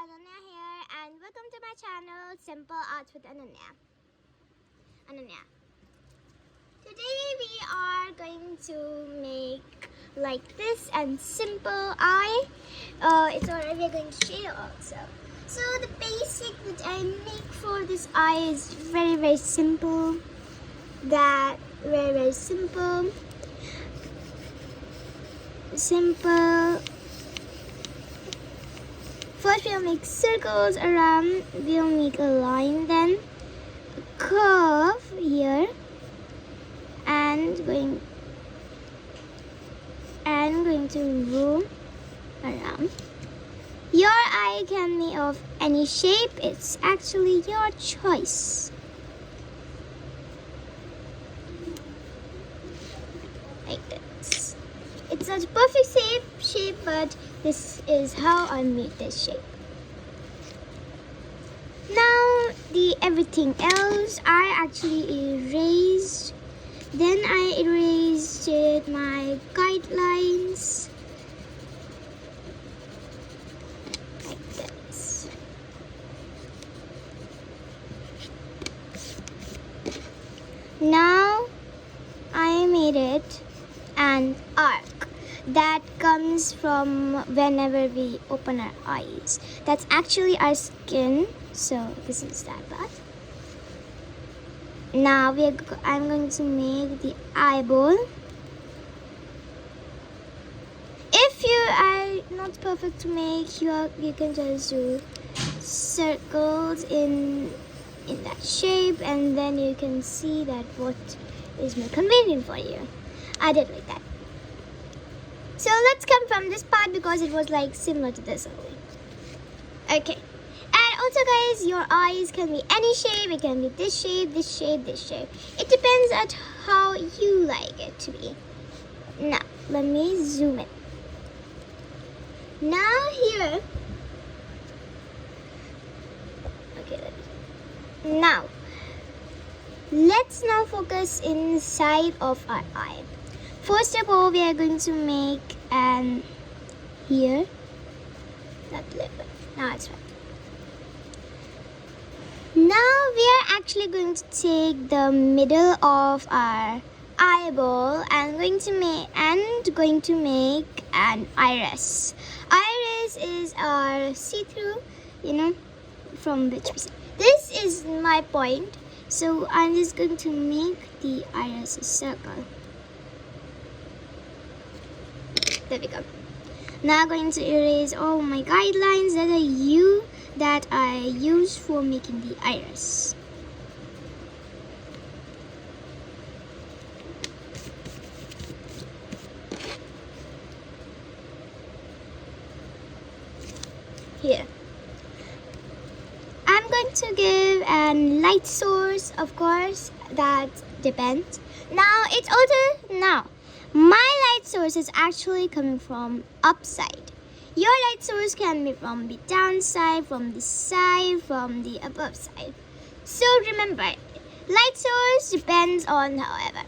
Ananya here, and welcome to my channel Simple Arts with Ananya. Today we are going to make like this and simple eye. It's already we're going to share also. So the basic that I make for this eye is very simple. Very simple. First we'll make circles around, we'll make a line, then a curve here, and going to move around. Your eye can be of any shape, it's actually your choice. Like this. It's not a perfect shape, but this is how I made this shape. Now everything else I actually erased. Then I erased my guidelines like this. Now I made it an arc that comes from whenever we open our eyes. That's actually our skin. So this is that part. Now I'm going to make the eyeball. If you are not perfect to make, you can just do circles in that shape, and then you can see that what is more convenient for you. I did like that. So let's come from this part because it was like similar to this only. Okay. And also guys, your eyes can be any shape. It can be this shape, this shape, this shape. It depends on how you like it to be. Now, let me zoom in. Now here. Okay, let's now focus inside of our eye. First of all, we are going to make an here. That little bit. Now it's right. Now we are actually going to take the middle of our eyeball and going to make an iris. Iris is our see-through, from which we see. This is my point, so I'm just going to make the iris a circle. There we go. Now going to erase all my guidelines that I use for making the iris. Here. I'm going to give a light source, of course, that depends. My light source is actually coming from upside. Your light source can be from the downside, from the side, from the above side. So remember, light source depends on however.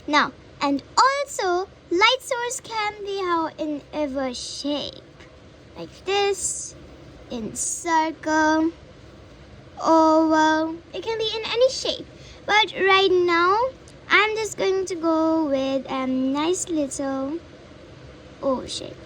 Now, and also, light source can be in ever shape. Like this, in circle, oval. It can be in any shape. But right now, I'm just going to go with a nice little O shape.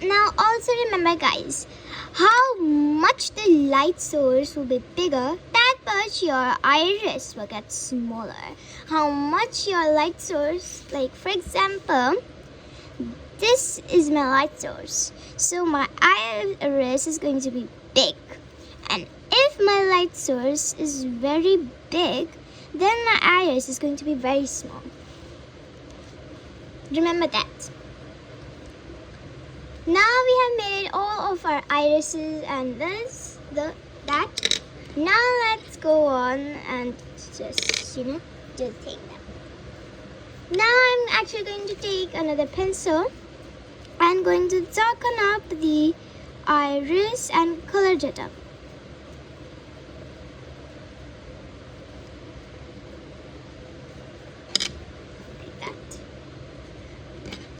Now also remember guys, how much the light source will be bigger, that much your iris will get smaller. How much your light source, like for example, this is my light source. So my iris is going to be big. And if my light source is very big, then my iris is going to be very small. Remember that. Now we have made all of our irises and that. Now let's go on and just take them. Now I'm actually going to take another pencil. I'm going to darken up the iris and color it up. Like that.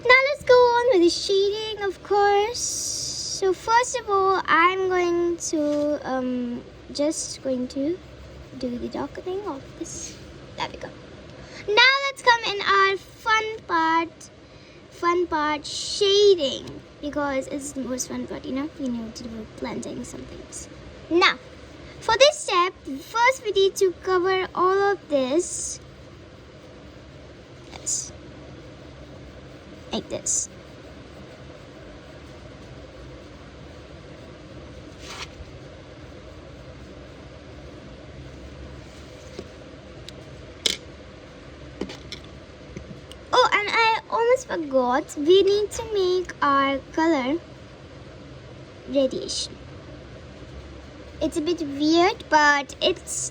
Now let's go on with the shading darkening, of course. So first of all, I'm going to just going to do the darkening of this. There we go. Now let's come in our fun part, shading, because it's the most fun part, you know to do blending some things. Now for this step, first we need to cover all of this. Yes, like this. Oh, and I almost forgot, we need to make our color radiation. It's a bit weird, but it's,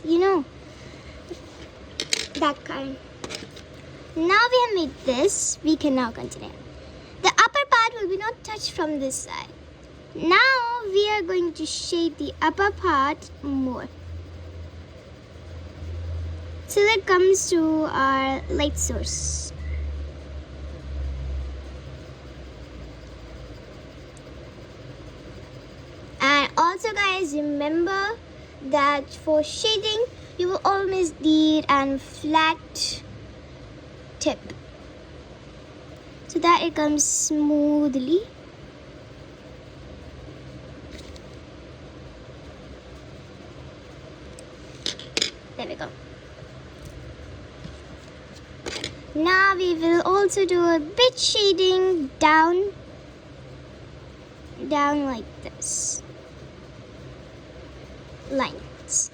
that kind. Now we have made this, we can now continue. The upper part will be not touched from this side. Now we are going to shade the upper part more, till it comes to our light source. And also guys, remember that for shading you will always need a flat tip so that it comes smoothly. There we go. Now we will also do a bit shading down like this. Lines.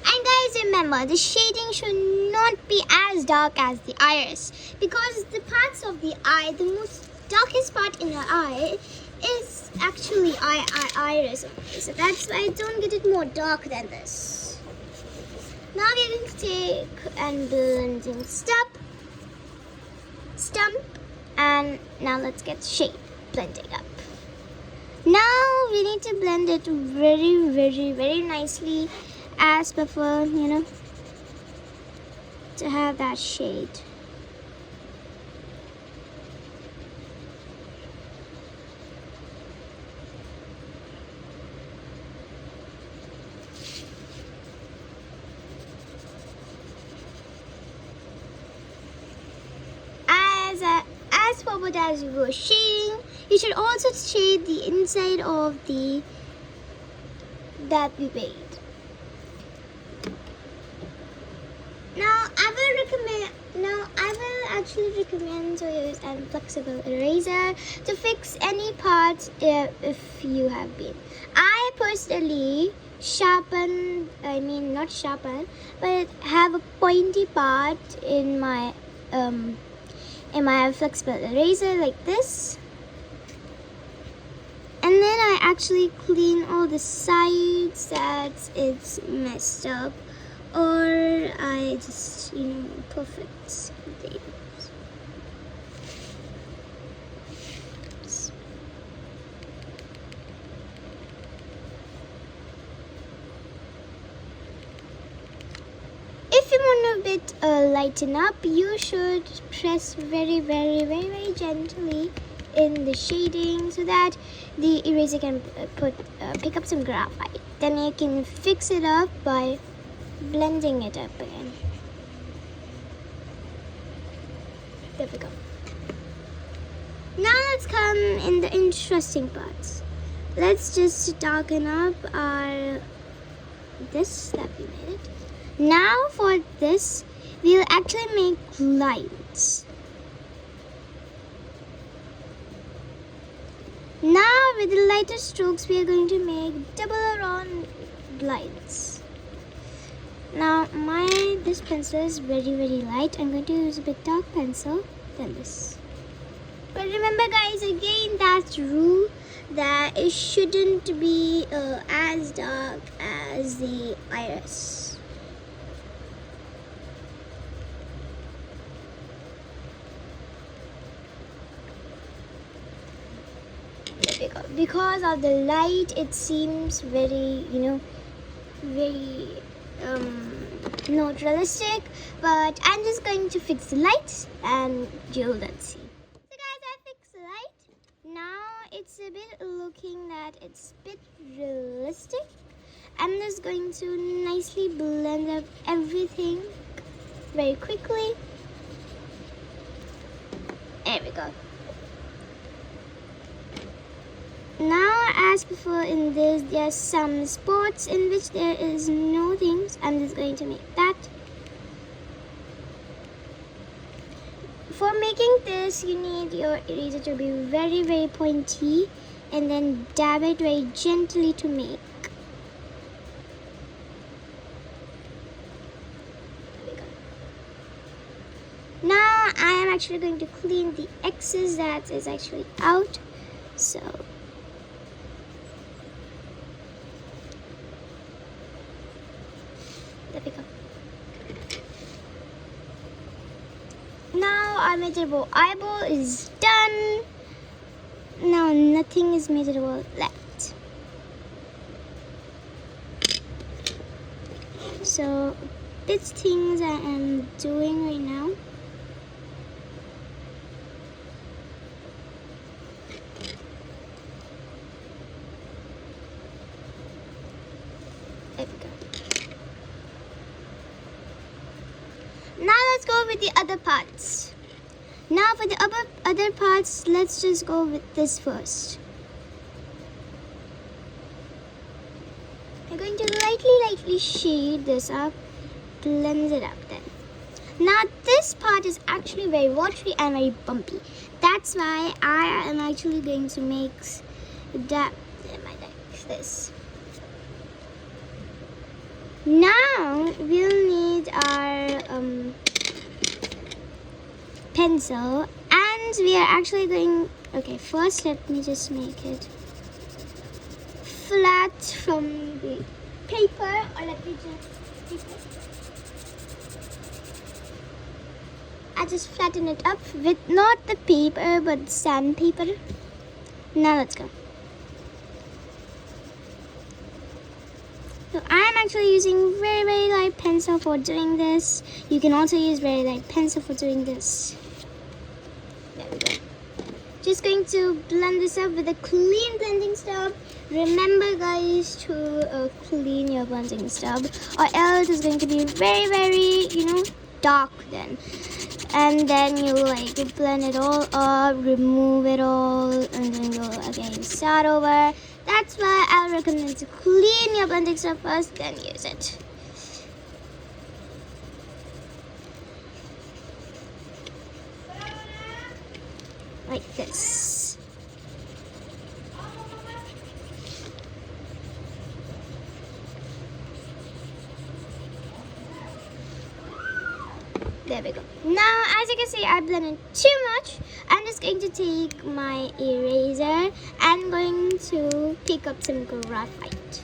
And guys, remember, the shading should not be as dark as the iris, because the parts of the eye, the most darkest part in your eye is actually iris. So that's why I don't get it more dark than this. Now we're going to take and blending stump, and now let's get shade blending up. Now we need to blend it very, very, very nicely as before, to have that shade. As forward as you go shading, you should also shade the inside of the that we made. Now I will actually recommend to use a flexible eraser to fix any parts if you have been. I personally not sharpen, but have a pointy part in my flexible eraser like this, and then I actually clean all the sides that it's messed up, or I just perfect things. If you want a bit lighten up, you should press very, very, very, very gently in the shading so that the eraser can pick up some graphite. Then you can fix it up by blending it up again. There we go. Now let's come in the interesting parts. Let's just darken up this that we made. Now for this, we'll actually make lines. Now with the lighter strokes, we are going to make double around lines. Now this pencil is very, very light. I'm going to use a bit dark pencil than this. But remember guys, again that rule that it shouldn't be as dark as the iris. Because of the light, it seems very, very not realistic, but I'm just going to fix the lights and you'll then see. So guys, I fixed the light. Now it's a bit looking that it's a bit realistic. I'm just going to nicely blend up everything very quickly. There we go. Now, as before in this, there's some spots in which there is no things. I'm just going to make that. For making this, you need your eraser to be very, very pointy and then dab it very gently to make. There we go. Now, I am actually going to clean the excess that is actually out. So, there we go. Now our measurable eyeball is done. Now nothing is measurable left. So these things I am doing right now. There we go. Now let's go with the other parts. Now for the other parts, let's just go with this first. I'm going to lightly shade this up, blend it up then. Now this part is actually very watery and very bumpy. That's why I am actually going to make that like this. Now we'll need our pencil, and we are actually going, okay, first let me just make it flat from the paper, or let me just flatten it up with not the paper but sandpaper. Now let's go. So I'm actually using very, very light pencil for doing this. You can also use very light pencil for doing this. There we go. Just going to blend this up with a clean blending stub. Remember guys to clean your blending stub, or else it's going to be very, very, dark then. And then you blend it all up, remove it all, and then you'll again start over. That's why I'll recommend to clean your blending stub first, then use it. Like this. There we go. Now, as you can see, I blended too much. I'm just going to take my eraser and going to pick up some graphite.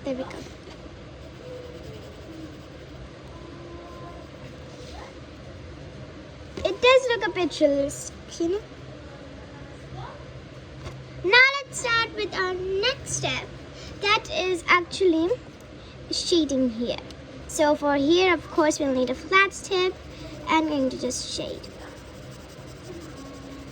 There we go. It does look a bit realistic, Now let's start with our next step. That is actually shading here. So for here, of course, we'll need a flat tip and going to just shade.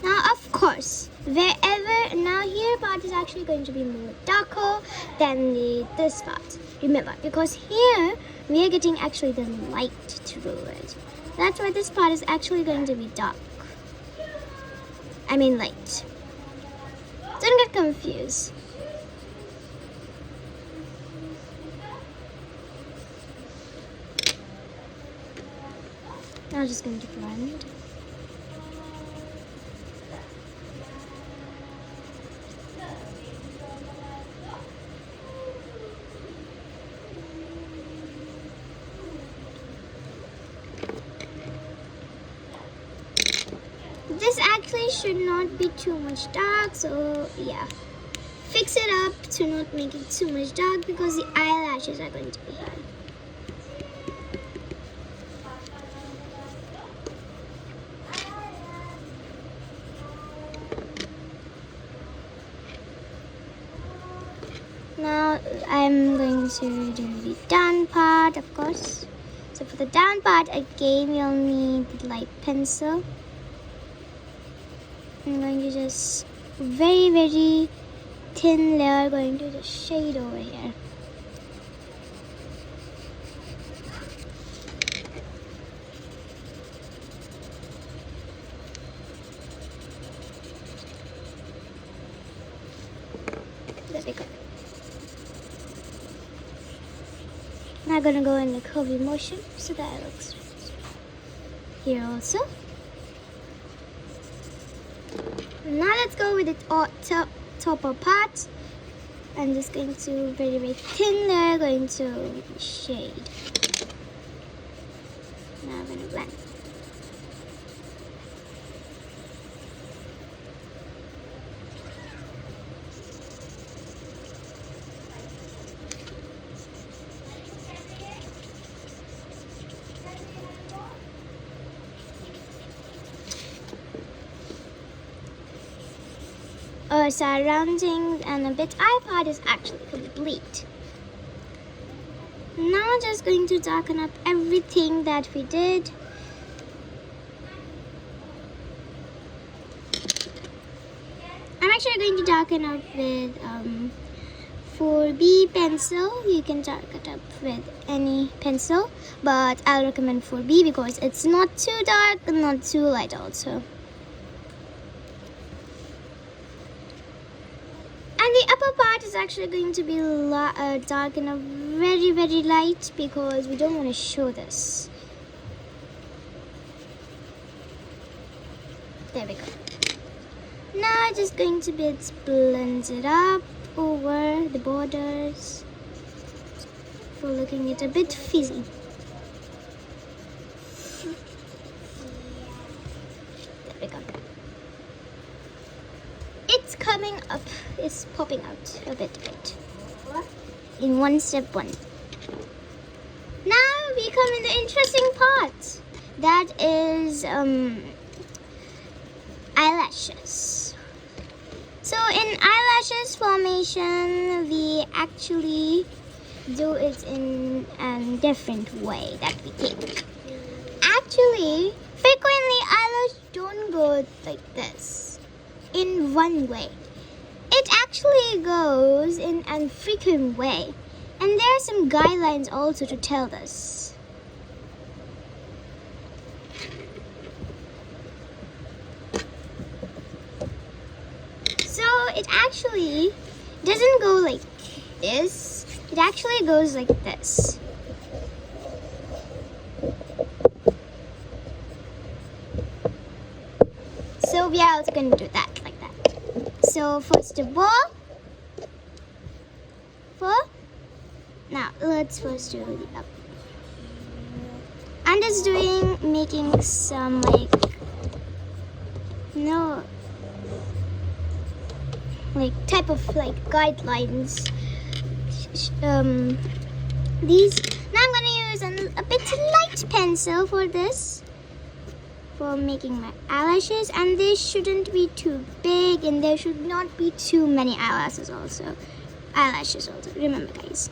Now, of course, now here part is actually going to be more darker than this part. Remember, because here we are getting actually the light through it. That's why this part is actually going to be dark. I mean light. Don't get confused. Now I'm just going to blend. This actually should not be too much dark, so yeah. fix it up to not make it too much dark because the eyelashes are going to be here. Now I'm going to do the down part, of course. So for the down part, again, you'll need the light pencil. I'm going to just very, very thin layer going to the shade over here. There we go. Now I'm gonna go in the curvy motion so that it looks here also. Now let's go with the topper part. I'm just going to very, very thin layer going to shade. Now I'm gonna blend. Surrounding and a bit eye part is actually complete. Now just going to darken up everything that we did. I'm actually going to darken up with 4B pencil. You can darken it up with any pencil, but I'll recommend 4B because it's not too dark and not too light also. And the upper part is actually going to be dark and very, very light because we don't want to show this. There we go. Now just going to be blend it up over the borders for looking it a bit fizzy. There we go. It's coming up, it's popping out a bit in one step one. Now we come in the interesting part. That is eyelashes. So in eyelashes formation, we actually do it in a different way that we think. Actually, frequently eyelashes don't go like this. In one way. It actually goes in a frequent way. And there are some guidelines also to tell this. So it actually doesn't go like this. It actually goes like this. So we are also going to do that like that. So first of all, now let's first do the up. I'm just making some type of guidelines. These. Now I'm gonna use a bit light pencil for this. For making my eyelashes, and they shouldn't be too big and there should not be too many eyelashes also. Remember guys.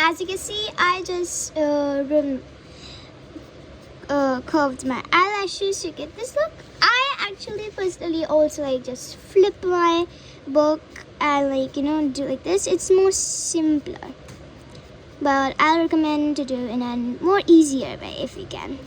As you can see, I just curved my eyelashes to get this look. I actually personally also just flip my book and do like this. It's more simpler, but I recommend to do in a more easier way if you can.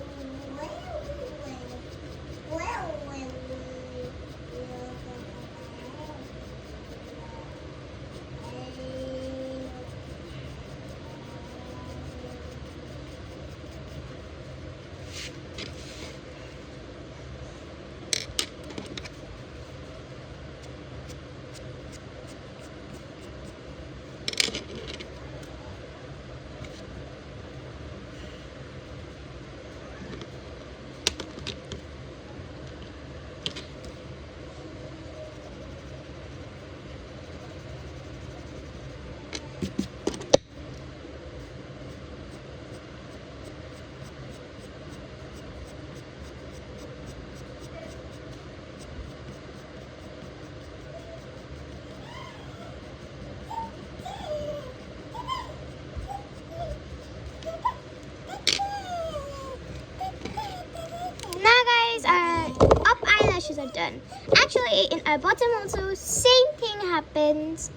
Now guys, our up eyelashes are done. Actually, in our bottom also, same thing happens,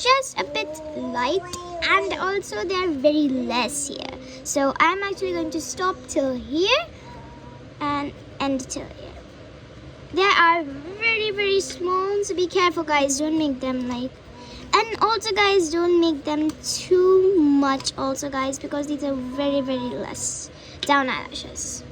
just a bit light, and also they are very less here. So I'm actually going to stop till here and end till here. They are very small, so be careful guys, don't make them like, and also guys, don't make them too much also guys, because these are very less down eyelashes.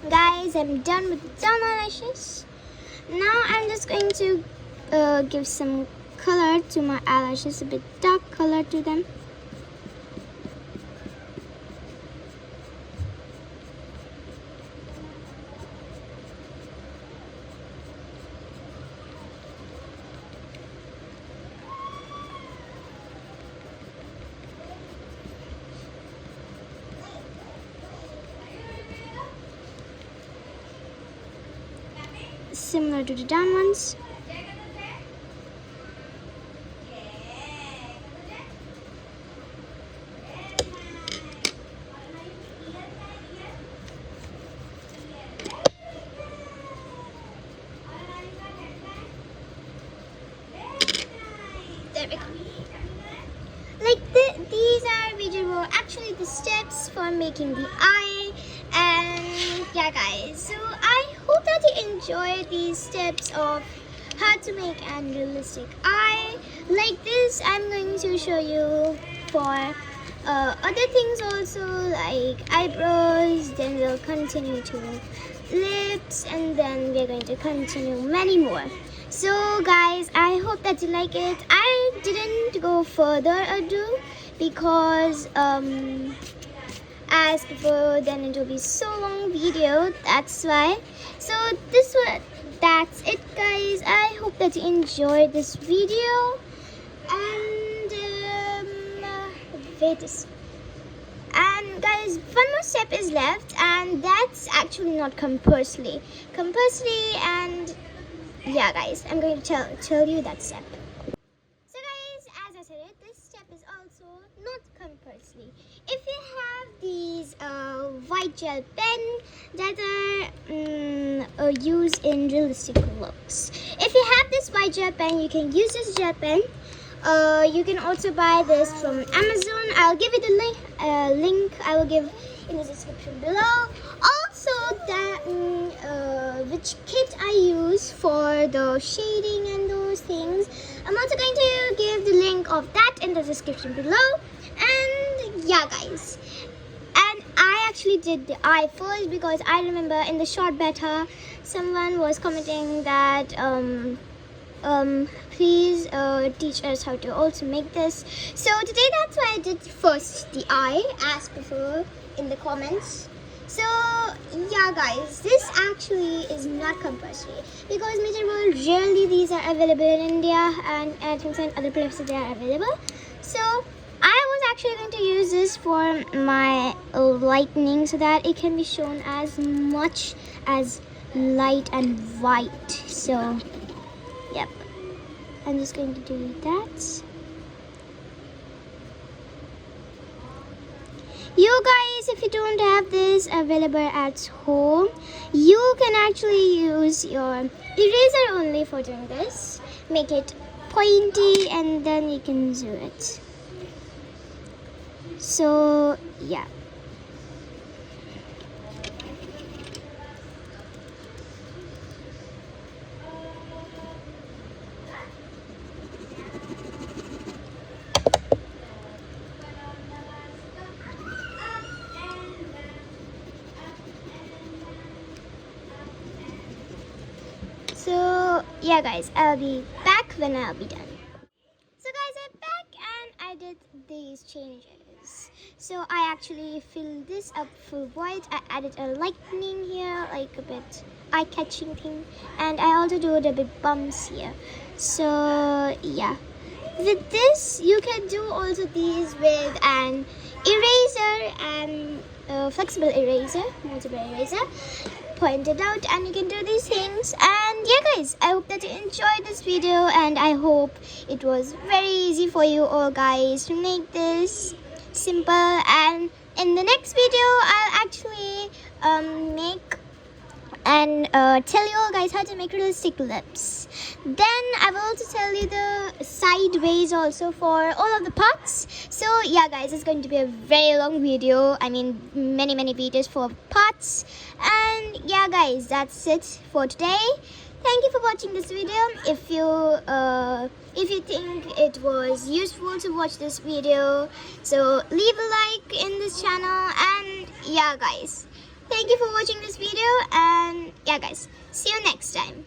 Guys, I'm done with the down eyelashes. Now I'm just going to give some color to my eyelashes, a bit dark color to them. Similar to the down ones. There we go. Like these are visual, actually the steps for making the eye. And yeah guys, so I hope that you enjoy these steps of how to make a realistic eye. Like this, I'm going to show you for other things also, like eyebrows, then we'll continue to lips, and then we're going to continue many more. So guys, I hope that you like it. I didn't go further ado because as before, then it will be so long video, that's why. So that's it guys. I hope that you enjoyed this video, and and guys, one more step is left, and that's actually not compulsory, and yeah guys, I'm going to tell you that step. So guys, as I said, this step is also not compulsory. If you have these white gel pen that are used in realistic looks, if you have this white gel pen, you can use this gel pen. You can also buy this from Amazon. I'll give you the link I will give in the description below. Also, that which kit I use for the shading and those things, I'm also going to give the link of that in the description below. And yeah guys, and I actually did the eye first because I remember in the short beta someone was commenting that please teach us how to also make this. So today that's why I did first the eye as before in the comments. So yeah guys, this actually is not compulsory because Mr. World rarely these are available in India, and I think in other places they are available. So I was actually going to use this for my lightning so that it can be shown as much as light and white. So yep, I'm just going to do that. You guys, if you don't have this available at home, you can actually use your eraser only for doing this. Make it pointy and then you can do it. So yeah. yeah guys, I'll be back when I'll be done. So guys, I'm back and I did these changes. So I actually filled this up full white. I added a lightning here, like a bit eye-catching thing, and I also do the big bumps here. So yeah, with this you can do also these with an eraser and flexible eraser, multiple eraser. Point it out and you can do these things. And yeah guys, I hope that you enjoyed this video and I hope it was very easy for you all guys to make this simple. And in the next video I'll actually make and tell you all guys how to make realistic lips. Then I will also tell you the sideways also for all of the parts. So yeah guys, it's going to be a very long video. I mean many videos for parts. And yeah guys, that's it for today. Thank you for watching this video. If you think it was useful to watch this video, so leave a like in this channel. And yeah guys, thank you for watching this video, and yeah guys, see you next time.